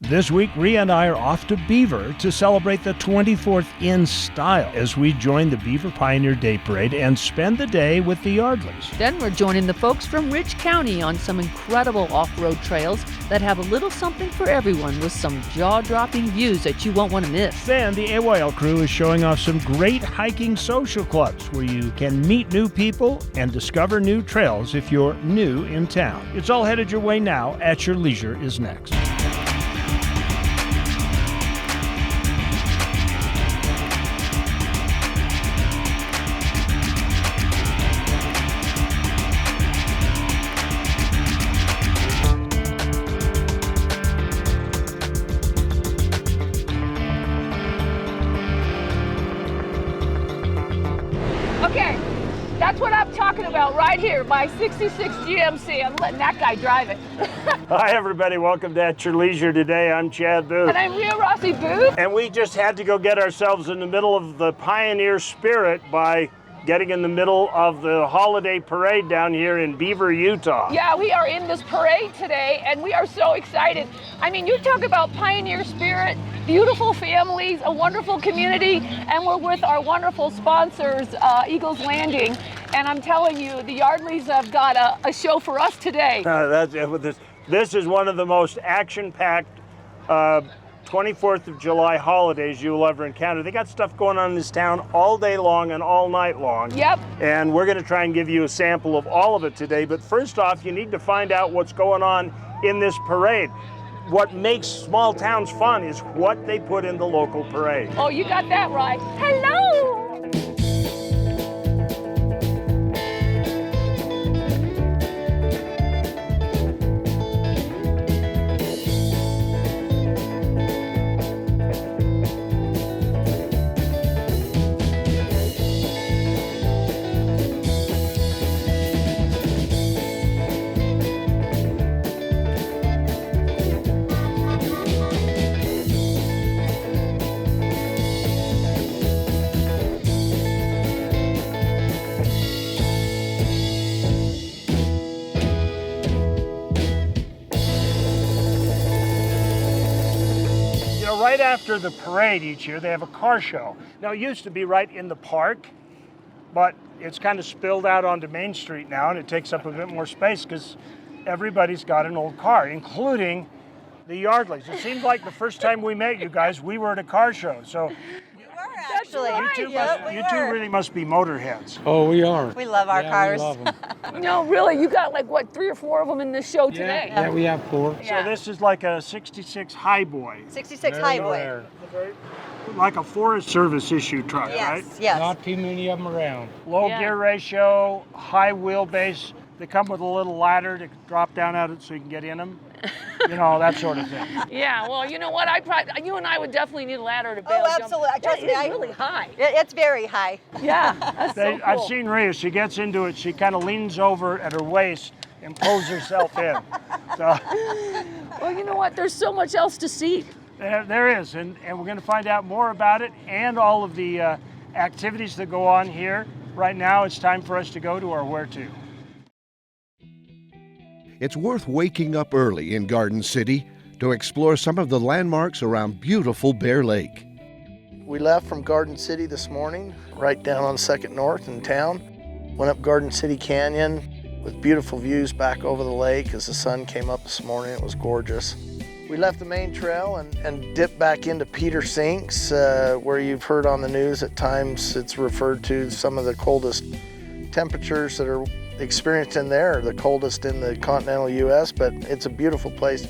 This week, Rhea and I are off to Beaver to celebrate the 24th in style as we join the Beaver Pioneer Day Parade and spend the day with the Yardleys. Then we're joining the folks from Rich County on some incredible off-road trails that have a little something for everyone with some jaw-dropping views that you won't want to miss. Then the AYL crew is showing off some great hiking social clubs where you can meet new people and discover new trails if you're new in town. It's all headed your way now. At Your Leisure is next. Okay, that's what I'm talking about right here, my 66 GMC. I'm letting that guy drive it. Hi everybody, welcome to At Your Leisure today. I'm Chad Booth. And I'm Rhea Rossi Booth. And we just had to go get ourselves in the middle of the pioneer spirit by getting in the middle of the holiday parade down here in Beaver, Utah. Yeah, we are in this parade today and we are so excited. I mean, you talk about pioneer spirit, beautiful families, a wonderful community, and we're with our wonderful sponsors, Eagles Landing. And I'm telling you, the Yardleys have got a show for us today. This is one of the most action-packed 24th of July holidays you'll ever encounter. They got stuff going on in this town all day long and all night long. Yep. And we're going to try and give you a sample of all of it today. But first off, you need to find out what's going on in this parade. What makes small towns fun is what they put in the local parade. Oh, you got that right. Hello! Right after the parade each year, they have a car show. Now, it used to be right in the park, but it's kind of spilled out onto Main Street now, and it takes up a bit more space because everybody's got an old car, including the Yardleys. It seems like the first time we met you guys, we were at a car show. So Actually, you two really must be motorheads. Oh, we are. We love our cars. We love them. No, really, you got like, what, 3 or 4 of them in this show today? Yeah, we have 4. So this is like a 66 Highboy. 66 Very Highway. rare. Like a Forest Service issue truck, right? Yes, yes. Not too many of them around. Low Yeah. gear ratio, high wheelbase. They come with a little ladder to drop down at it so you can get in them. You know, that sort of thing. Yeah, well, you know what? You and I would definitely need a ladder to bail Oh, jump. absolutely. Trust me, It's really high. It's very high. Yeah, that's so cool. I've seen Rhea. She gets into it. She kind of leans over at her waist and pulls herself in. So Well, you know what? There's so much else to see. there is, and we're going to find out more about it and all of the activities that go on here. Right now, it's time for us to go to our where to. It's worth waking up early in Garden City to explore some of the landmarks around beautiful Bear Lake. We left from Garden City this morning, right down on 2nd North in town. Went up Garden City Canyon with beautiful views back over the lake as the sun came up this morning. It was gorgeous. We left the main trail and dipped back into Peter Sinks, where you've heard on the news at times it's referred to some of the coldest temperatures that are experienced in there, the coldest in the continental U.S., but it's a beautiful place.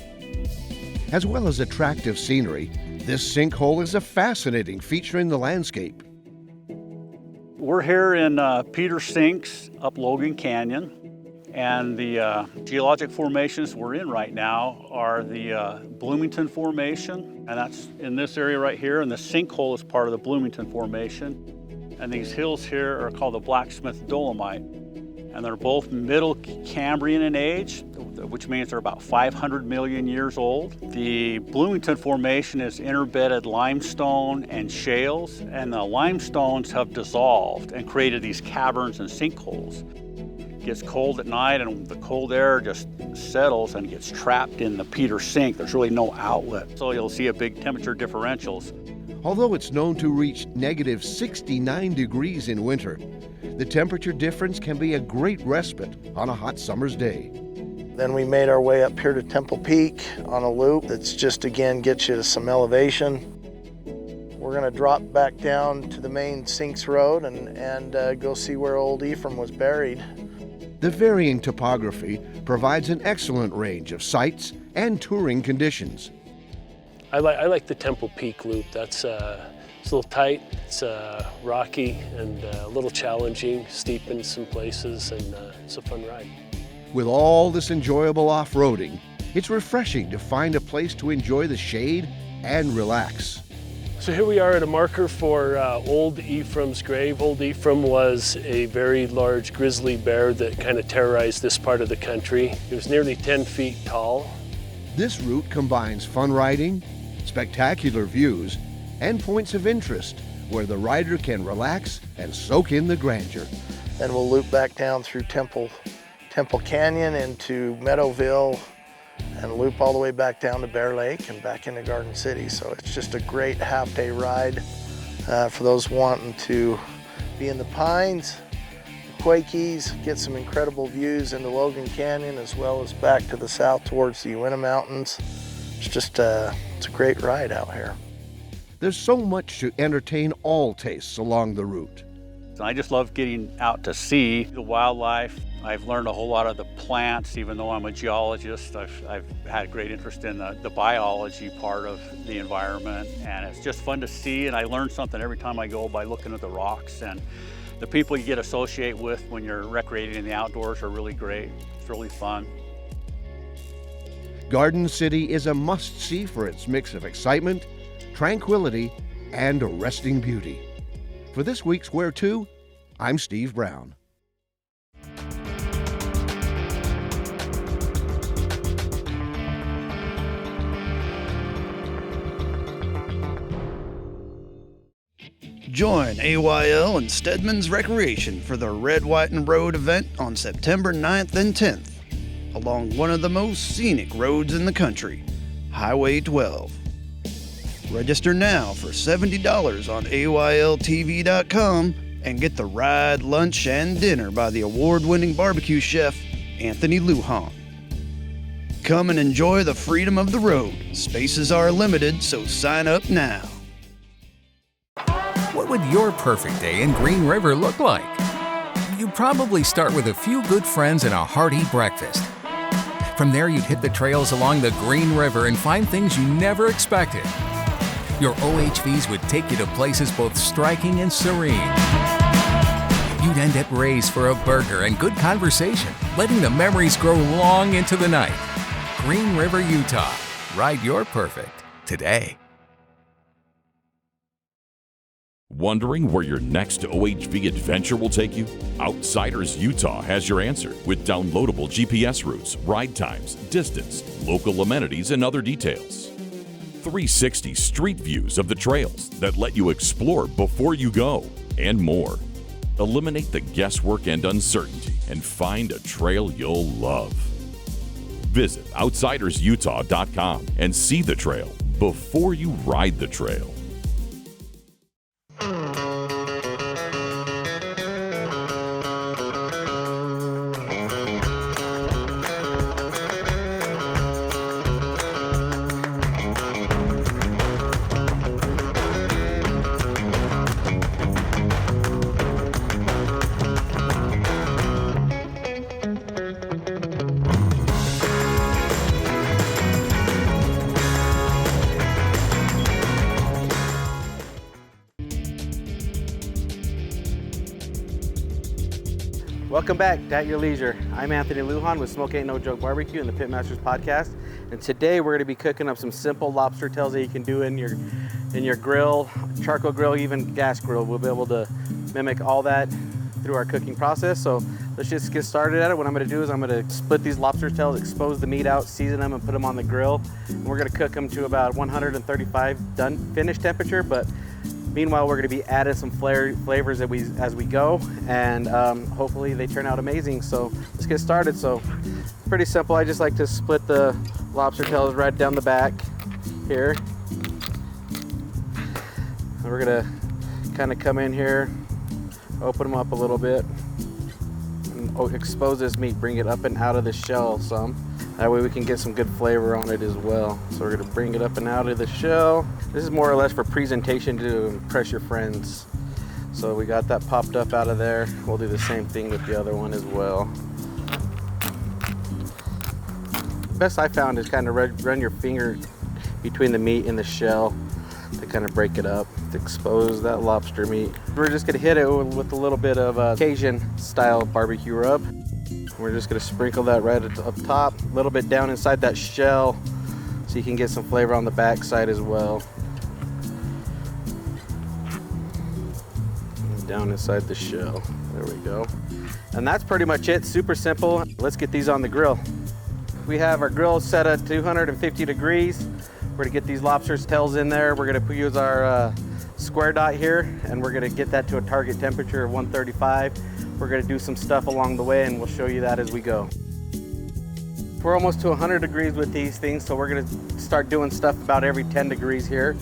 As well as attractive scenery, this sinkhole is a fascinating feature in the landscape. We're here in Peter Sinks up Logan Canyon, and the geologic formations we're in right now are the Bloomington Formation, and that's in this area right here, and the sinkhole is part of the Bloomington Formation. And these hills here are called the Blacksmith Dolomite, and they're both Middle Cambrian in age, which means they're about 500 million years old. The Bloomington Formation is interbedded limestone and shales, and the limestones have dissolved and created these caverns and sinkholes. gets cold at night and the cold air just settles and gets trapped in the peat or sink. There's really no outlet. So you'll see a big temperature differentials. Although it's known to reach negative 69 degrees in winter, the temperature difference can be a great respite on a hot summer's day. Then we made our way up here to Temple Peak on a loop that's just, again, gets you to some elevation. We're gonna drop back down to the main Sinks Road and go see where old Ephraim was buried. The varying topography provides an excellent range of sights and touring conditions. I like the Temple Peak loop. It's a little tight, it's rocky, and a little challenging, steep in some places, and it's a fun ride. With all this enjoyable off-roading, it's refreshing to find a place to enjoy the shade and relax. So here we are at a marker for old Ephraim's grave. Old Ephraim was a very large grizzly bear that kind of terrorized this part of the country. He was nearly 10 feet tall. This route combines fun riding, spectacular views, and points of interest where the rider can relax and soak in the grandeur. Then we'll loop back down through Temple Canyon into Meadowville and loop all the way back down to Bear Lake and back into Garden City. So it's just a great half-day ride for those wanting to be in the Pines, the Quakeys, get some incredible views into Logan Canyon, as well as back to the south towards the Uinta Mountains. It's just it's a great ride out here. There's so much to entertain all tastes along the route. I just love getting out to see the wildlife. I've learned a whole lot of the plants, even though I'm a geologist. I've had great interest in the biology part of the environment, and it's just fun to see, and I learn something every time I go by looking at the rocks, and the people you get associated with when you're recreating in the outdoors are really great. It's really fun. Garden City is a must-see for its mix of excitement, tranquility, and arresting beauty. For this week's Where To, I'm Steve Brown. Join AYL and Stedman's Recreation for the Red, White, and Road event on September 9th and 10th, along one of the most scenic roads in the country, Highway 12. Register now for $70 on AYLTV.com and get the ride, lunch, and dinner by the award-winning barbecue chef, Anthony Lujan. Come and enjoy the freedom of the road. Spaces are limited, so sign up now. What would your perfect day in Green River look like? You'd probably start with a few good friends and a hearty breakfast. From there, you'd hit the trails along the Green River and find things you never expected. Your OHVs would take you to places both striking and serene. You'd end at Ray's for a burger and good conversation, letting the memories grow long into the night. Green River, Utah. Ride your perfect today. Wondering where your next OHV adventure will take you? Outsiders Utah has your answer with downloadable GPS routes, ride times, distance, local amenities, and other details. 360 street views of the trails that let you explore before you go, and more. Eliminate the guesswork and uncertainty and find a trail you'll love. Visit outsidersutah.com and see the trail before you ride the trail. Welcome back to At Your Leisure. I'm Anthony Lujan with Smoke Ain't No Joke Barbecue and the Pitmasters Podcast. And today we're going to be cooking up some simple lobster tails that you can do in your grill, charcoal grill, even gas grill. We'll be able to mimic all that through our cooking process. So let's just get started at it. What I'm going to do is I'm going to split these lobster tails, expose the meat out, season them, and put them on the grill. And we're going to cook them to about 135 finished temperature, but Meanwhile, we're going to be adding some flavors as we go, and hopefully they turn out amazing. So let's get started. So pretty simple. I just like to split the lobster tails right down the back here. And we're going to kind of come in here, open them up a little bit, and expose this meat, bring it up and out of the shell some. That way we can get some good flavor on it as well. So we're gonna bring it up and out of the shell. This is more or less for presentation to impress your friends. So we got that popped up out of there. We'll do the same thing with the other one as well. The best I found is kind of run your finger between the meat and the shell to kind of break it up, to expose that lobster meat. We're just gonna hit it with a little bit of Cajun style barbecue rub. We're just gonna sprinkle that right up top, a little bit down inside that shell so you can get some flavor on the back side as well. Down inside the shell, there we go. And that's pretty much it, super simple. Let's get these on the grill. We have our grill set at 250 degrees. We're gonna get these lobster's tails in there. We're gonna use our square dot here, and we're gonna get that to a target temperature of 135. We're gonna do some stuff along the way, and we'll show you that as we go. We're almost to 100 degrees with these things, so we're gonna start doing stuff about every 10 degrees here.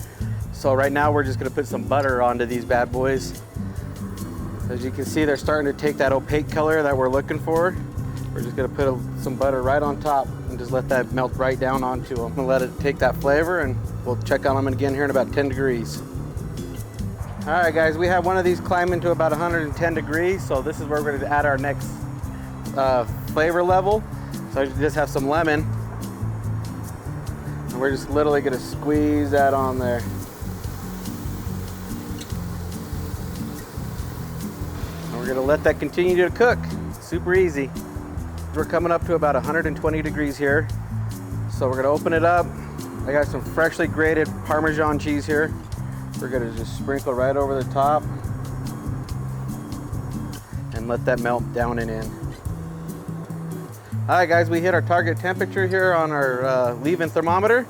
So right now we're just gonna put some butter onto these bad boys. As you can see, they're starting to take that opaque color that we're looking for. We're just gonna put some butter right on top and just let that melt right down onto them and let it take that flavor, and we'll check on them again here in about 10 degrees. All right, guys, we have one of these climbing to about 110 degrees, so this is where we're gonna add our next flavor level. So I just have some lemon, and we're just literally gonna squeeze that on there. And we're gonna let that continue to cook. Super easy. We're coming up to about 120 degrees here, so we're gonna open it up. I got some freshly grated Parmesan cheese here. We're gonna just sprinkle right over the top and let that melt down and in. All right, guys, we hit our target temperature here on our leave-in thermometer.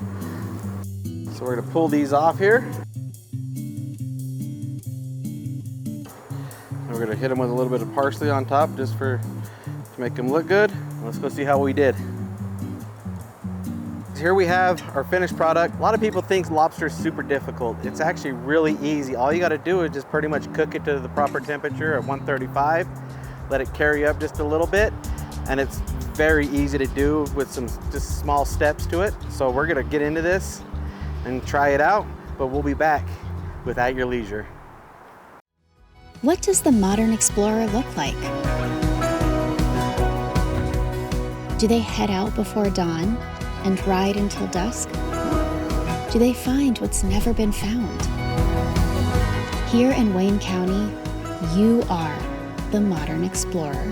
So we're gonna pull these off here. And we're gonna hit them with a little bit of parsley on top just to make them look good. Let's go see how we did. Here we have our finished product. A lot of people think lobster is super difficult. It's actually really easy. All you gotta do is just pretty much cook it to the proper temperature at 135, let it carry up just a little bit, and it's very easy to do with some just small steps to it. So we're gonna get into this and try it out, but we'll be back with At Your Leisure. What does the modern explorer look like? Do they head out before dawn and ride until dusk? Do they find what's never been found? Here in Wayne County, you are the modern explorer.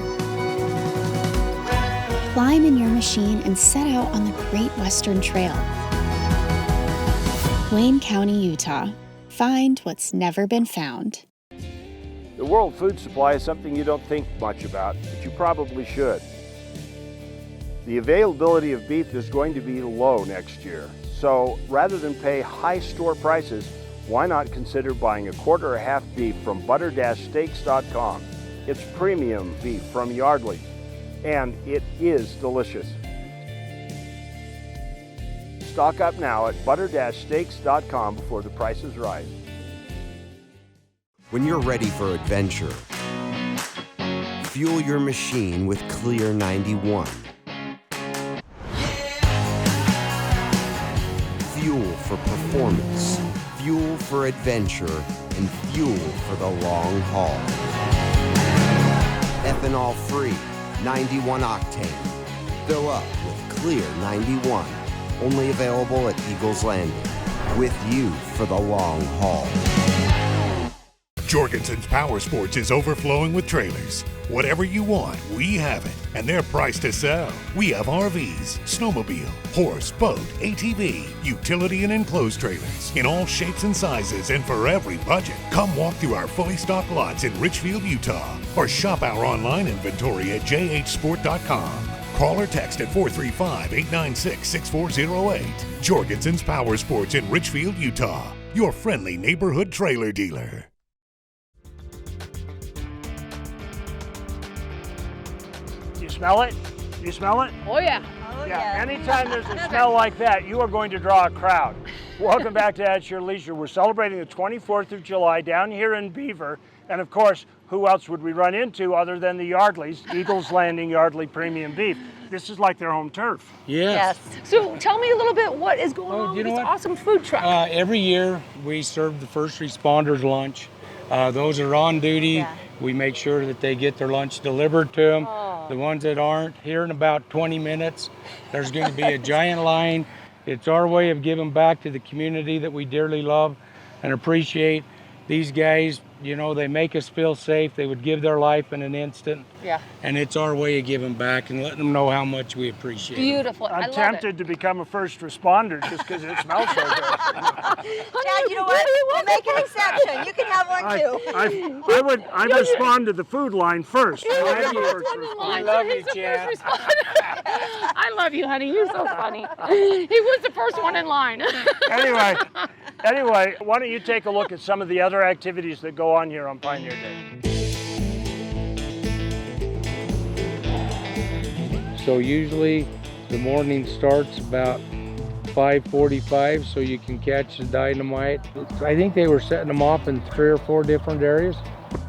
Climb in your machine and set out on the Great Western Trail. Wayne County, Utah. Find what's never been found. The world food supply is something you don't think much about, but you probably should. The availability of beef is going to be low next year, so rather than pay high store prices, why not consider buying a quarter or half beef from butter-steaks.com. It's premium beef from Yardley, and it is delicious. Stock up now at butter-steaks.com before the prices rise. When you're ready for adventure, fuel your machine with Clear 91. Fuel for performance, fuel for adventure, and fuel for the long haul. Ethanol-free, 91 octane. Fill up with Clear 91. Only available at Eagles Landing. With you for the long haul. Jorgensen's Power Sports is overflowing with trailers. Whatever you want, we have it, and they're priced to sell. We have RVs, snowmobile, horse, boat, ATV, utility and enclosed trailers in all shapes and sizes and for every budget. Come walk through our fully stocked lots in Richfield, Utah, or shop our online inventory at jhsport.com. Call or text at 435-896-6408. Jorgensen's Power Sports in Richfield, Utah. your friendly neighborhood trailer dealer. You smell it? You smell it? Oh yeah. Yeah, anytime there's a smell like that, you are going to draw a crowd. Welcome back to At Your Leisure. We're celebrating the 24th of July down here in Beaver. And of course, who else would we run into other than the Yardleys, Eagles Landing Yardley Premium Beef. This is like their home turf. Yes. So tell me a little bit what is going on with this awesome food truck. Every year we serve the first responders lunch. Those are on duty. We make sure that they get their lunch delivered to them. The ones that aren't, here in about 20 minutes, there's going to be a giant line. It's our way of giving back to the community that we dearly love and appreciate. These guys, you know, they make us feel safe. They would give their life in an instant. Yeah. And it's our way of giving back and letting them know how much we appreciate it. Beautiful. I'm tempted to become a first responder just because it smells so good. Dad, you know what? We'll make an exception. You can have one too. I'd respond to the food line first. I love you, Chad. I love you, honey. You're so funny. He was the first one in line. Anyway, why don't you take a look at some of the other activities that go on here on Pioneer Day. So usually the morning starts about 5:45, so you can catch the dynamite. I think they were setting them off in 3 or 4 different areas.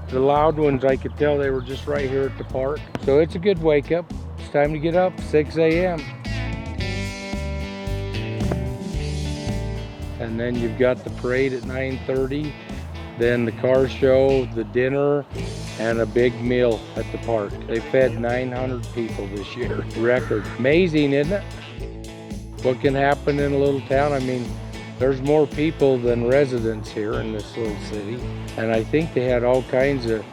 The loud ones, I could tell they were just right here at the park. So it's a good wake up. It's time to get up, 6 a.m. And then you've got the parade at 9:30, then the car show, the dinner, and a big meal at the park. They fed 900 people this year, record. Amazing, isn't it? What can happen in a little town? I mean, there's more people than residents here in this little city. And I think they had all kinds of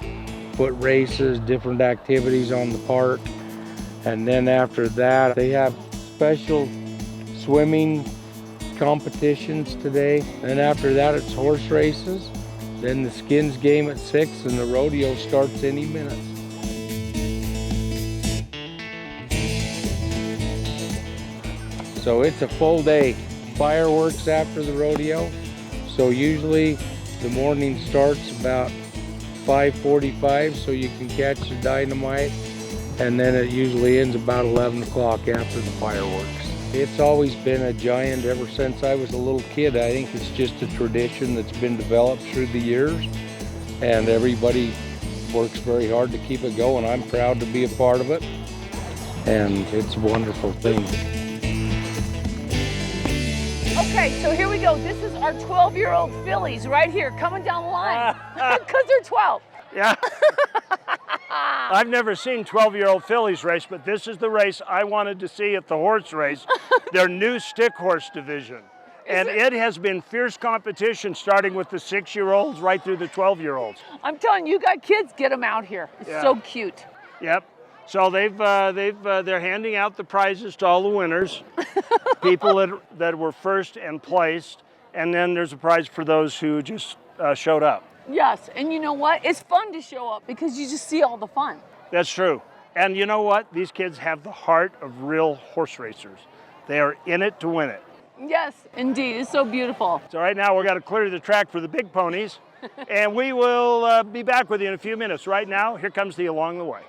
foot races, different activities on the park. And then after that, they have special swimming competitions today. And after that, it's horse races. Then the skins game at 6 and the rodeo starts any minute. So it's a full day. Fireworks after the rodeo. So usually the morning starts about 5:45 so you can catch the dynamite. And then it usually ends about 11 o'clock after the fireworks. It's always been a giant ever since I was a little kid. I think it's just a tradition that's been developed through the years, and everybody works very hard to keep it going. I'm proud to be a part of it, and it's a wonderful thing. Okay, so here we go. This is our 12-year-old fillies right here coming down the line because they're 12. Yeah. I've never seen 12-year-old fillies race, but this is the race I wanted to see at the horse race, their new stick horse division. And it has been fierce competition starting with the 6-year-olds right through the 12-year-olds. I'm telling you, got kids, get them out here. It's so cute. Yep. So they're handing out the prizes to all the winners, people that were first and placed, and then there's a prize for those who just showed up. Yes, and you know what? It's fun to show up because you just see all the fun. That's true. And you know what? These kids have the heart of real horse racers. They are in it to win it. Yes, indeed. It's so beautiful. So right now we're going to clear the track for the big ponies, and we will be back with you in a few minutes. Right now, here comes the Along the Way.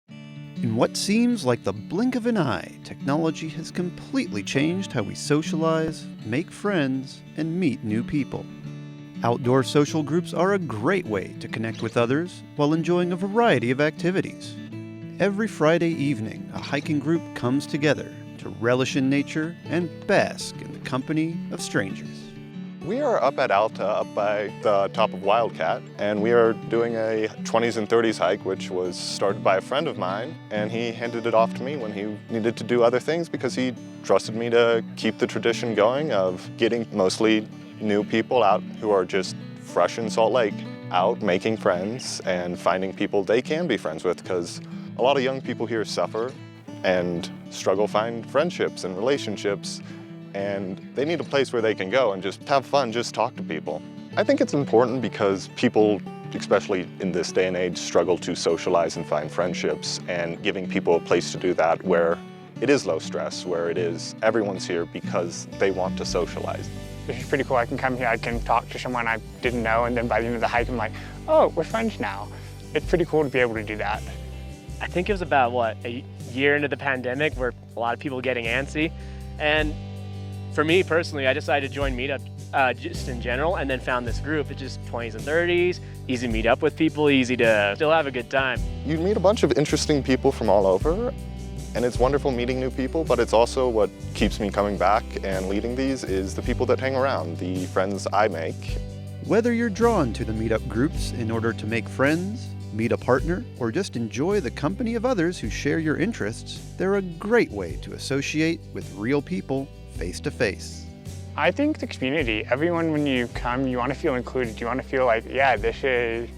In what seems like the blink of an eye, technology has completely changed how we socialize, make friends, and meet new people. Outdoor social groups are a great way to connect with others while enjoying a variety of activities. Every Friday evening, a hiking group comes together to relish in nature and bask in the company of strangers. We are up at Alta, up by the top of Wildcat, and we are doing a 20s and 30s hike, which was started by a friend of mine, and he handed it off to me when he needed to do other things because he trusted me to keep the tradition going of getting mostly new people out who are just fresh in Salt Lake, out making friends and finding people they can be friends with, because a lot of young people here suffer and struggle find friendships and relationships, and they need a place where they can go and just have fun, just talk to people. I think it's important because people, especially in this day and age, struggle to socialize and find friendships, and giving people a place to do that where it is low stress, where it is everyone's here because they want to socialize. this is pretty cool. I can come here, I can talk to someone I didn't know, and then by the end of the hike, I'm like, oh, we're friends now. It's pretty cool to be able to do that. I think it was about, what, a year into the pandemic where a lot of people getting antsy. And for me personally, I decided to join Meetup just in general, and then found this group. It's just 20s and 30s, easy to meet up with people, easy to still have a good time. You meet a bunch of interesting people from all over, and it's wonderful meeting new people, but it's also what keeps me coming back and leading these is the people that hang around, the friends I make. Whether you're drawn to the meetup groups in order to make friends, meet a partner, or just enjoy the company of others who share your interests, they're a great way to associate with real people face to face. I think the community, everyone when you come, you want to feel included. You want to feel like, yeah, this is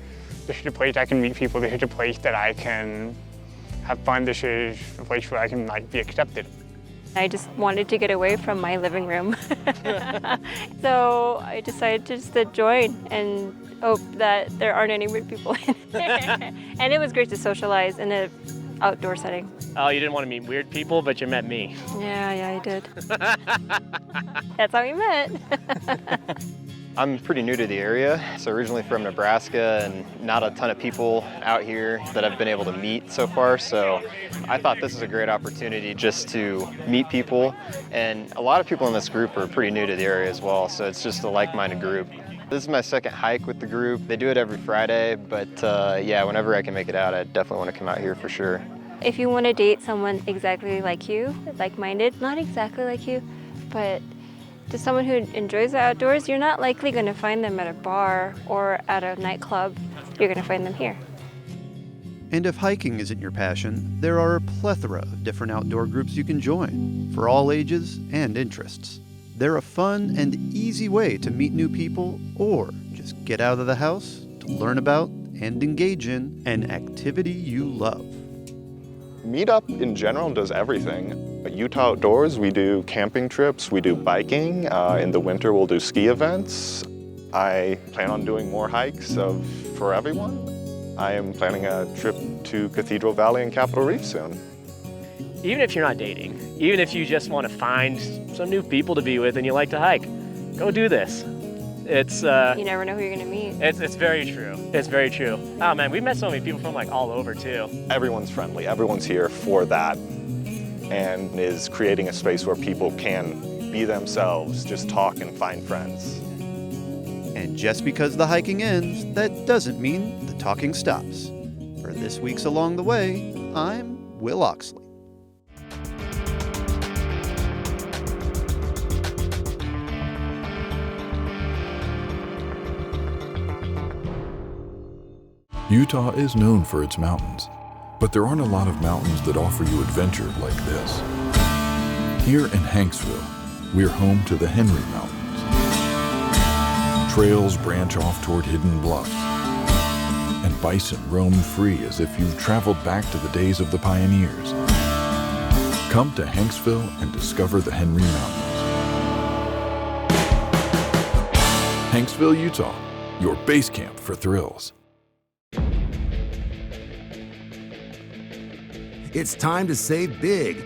a place I can meet people. This is a place that I can have fun. This is a place where I can be accepted. I just wanted to get away from my living room. So I decided just to join and hope that there aren't any weird people in it. And it was great to socialize in an outdoor setting. Oh, you didn't want to meet weird people, but you met me. Yeah, I did. That's how we met. I'm pretty new to the area, so originally from Nebraska, and not a ton of people out here that I've been able to meet so far, so I thought this is a great opportunity just to meet people, and a lot of people in this group are pretty new to the area as well, so it's just a like-minded group. This is my second hike with the group. They do it every Friday, but yeah, whenever I can make it out, I definitely want to come out here for sure. If you want to date someone exactly like you, like-minded, not exactly like you, but to someone who enjoys the outdoors, you're not likely going to find them at a bar or at a nightclub. You're going to find them here. And if hiking isn't your passion, there are a plethora of different outdoor groups you can join for all ages and interests. They're a fun and easy way to meet new people or just get out of the house to learn about and engage in an activity you love. Meetup in general does everything. At Utah Outdoors, we do camping trips, we do biking. In the winter, we'll do ski events. I plan on doing more hikes for everyone. I am planning a trip to Cathedral Valley and Capitol Reef soon. Even if you're not dating, even if you just want to find some new people to be with and you like to hike, go do this. It's you never know who you're gonna meet. It's very true. It's very true. Oh man, we've met so many people from all over too. Everyone's friendly. Everyone's here for that, and is creating a space where people can be themselves, just talk and find friends. And just because the hiking ends, that doesn't mean the talking stops. For this week's Along the Way, I'm Will Oxley. Utah is known for its mountains, but there aren't a lot of mountains that offer you adventure like this. Here in Hanksville, we're home to the Henry Mountains. Trails branch off toward hidden bluffs, and bison roam free as if you've traveled back to the days of the pioneers. Come to Hanksville and discover the Henry Mountains. Hanksville, Utah, your base camp for thrills. It's time to save big.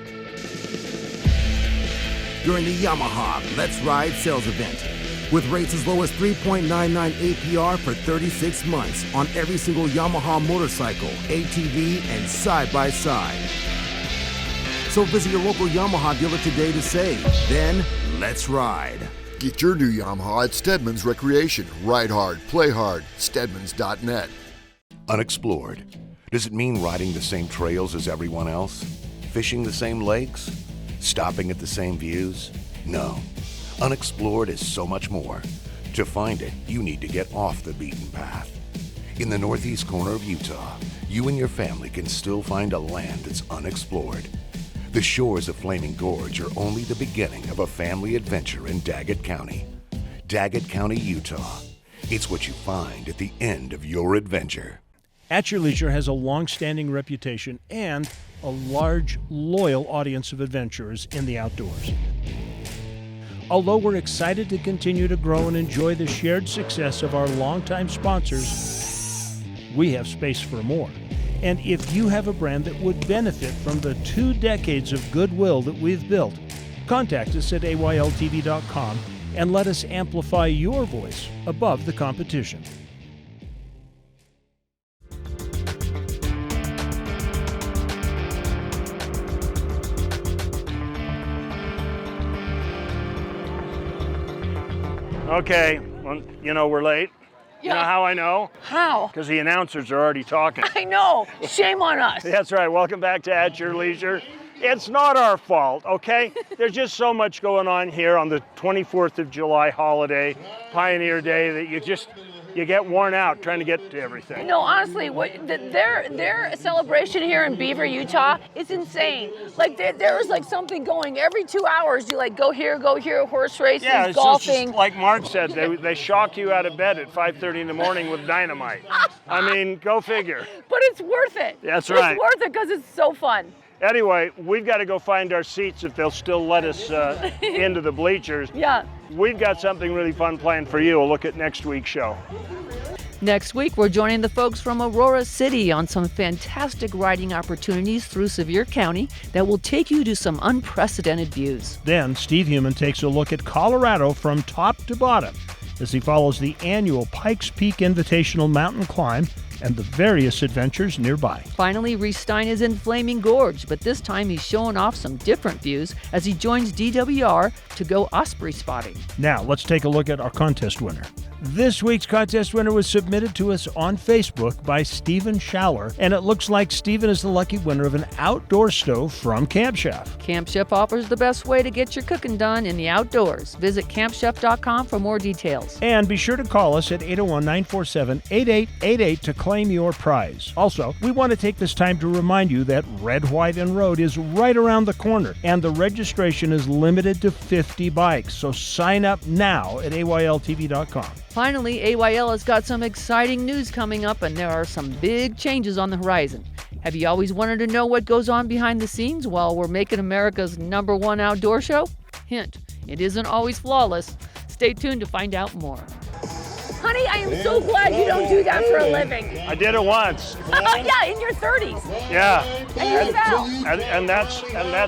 During the Yamaha Let's Ride sales event. With rates as low as 3.99 APR for 36 months on every single Yamaha motorcycle, ATV, and side-by-side. So visit your local Yamaha dealer today to save. Then, let's ride. Get your new Yamaha at Stedman's Recreation. Ride hard, play hard. Stedmans.net. Unexplored. Does it mean riding the same trails as everyone else? Fishing the same lakes? Stopping at the same views? No. Unexplored is so much more. To find it, you need to get off the beaten path. In the northeast corner of Utah, you and your family can still find a land that's unexplored. The shores of Flaming Gorge are only the beginning of a family adventure in Daggett County. Daggett County, Utah. It's what you find at the end of your adventure. At Your Leisure has a long-standing reputation and a large, loyal audience of adventurers in the outdoors. Although we're excited to continue to grow and enjoy the shared success of our longtime sponsors, we have space for more. And if you have a brand that would benefit from the 2 decades of goodwill that we've built, contact us at ayltv.com and let us amplify your voice above the competition. Okay, well, you know we're late. You know how I know? How? Because the announcers are already talking. I know. Shame on us. That's right. Welcome back to At Your Leisure. It's not our fault, okay? There's just so much going on here on the 24th of July holiday, Pioneer Day, that you get worn out trying to get to everything. No, honestly, their celebration here in Beaver, Utah, is insane. Like there is like something going every 2 hours. You like go here, horse races, yeah, golfing. Just like Mark said, they shock you out of bed at 5:30 in the morning with dynamite. I mean, go figure. But it's worth it. That's right. It's worth it because it's so fun. Anyway, we've got to go find our seats if they'll still let us into the bleachers. Yeah. We've got something really fun planned for you. We'll look at next week's show. Next week, we're joining the folks from Aurora City on some fantastic riding opportunities through Sevier County that will take you to some unprecedented views. Then Steve Human takes a look at Colorado from top to bottom as he follows the annual Pikes Peak Invitational mountain climb and the various adventures nearby. Finally, Reese Stein is in Flaming Gorge, but this time he's showing off some different views as he joins DWR to go osprey spotting. Now, let's take a look at our contest winner. This week's contest winner was submitted to us on Facebook by Stephen Schaller, and it looks like Stephen is the lucky winner of an outdoor stove from Camp Chef. Camp Chef offers the best way to get your cooking done in the outdoors. Visit campchef.com for more details. And be sure to call us at 801-947-8888 to claim your prize. Also, we want to take this time to remind you that Red, White, and Road is right around the corner, and the registration is limited to 50 bikes, so sign up now at AYLTV.com. Finally, AYL has got some exciting news coming up, and there are some big changes on the horizon. Have you always wanted to know what goes on behind the scenes while we're making America's #1 outdoor show? Hint, it isn't always flawless. Stay tuned to find out more. Honey, I am so glad you don't do that for a living. I did it once. Yeah, in your 30s. Yeah. And you fell. And that's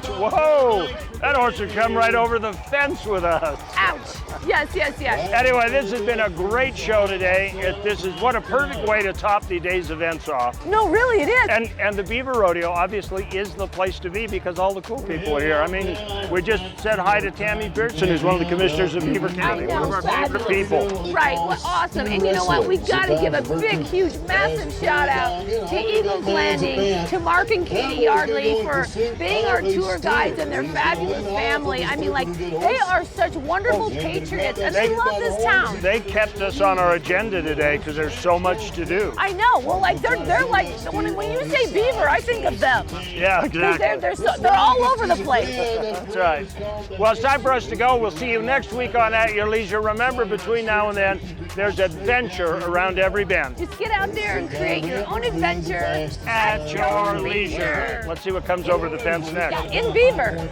whoa! That horse would come right over the fence with us. Ouch. Yes. Anyway, this has been a great show today. This is what a perfect way to top the day's events off. No, really, it is. And the Beaver Rodeo obviously is the place to be because all the cool people are here. I mean, we just said hi to Tammy Pearson, who's one of the commissioners of Beaver County, one of our favorite people. Right, well, awesome. And you know what? We got to give a big, huge, massive shout out to Eagles Landing, to Mark and Katie Yardley for being our tour guides and their fabulous family. I mean, like, they are such wonderful patriots, and they love this town. They kept us on our agenda today because there's so much to do. I know. Well, like, they're like, when you say Beaver, I think of them. Yeah, exactly. They're all over the place. That's right. Well, it's time for us to go. We'll see you next week on At Your Leisure. Remember, between now and then, there's adventure around every bend. Just get out there and create your own adventure at your leisure. Let's see what comes over the fence next. In Beaver.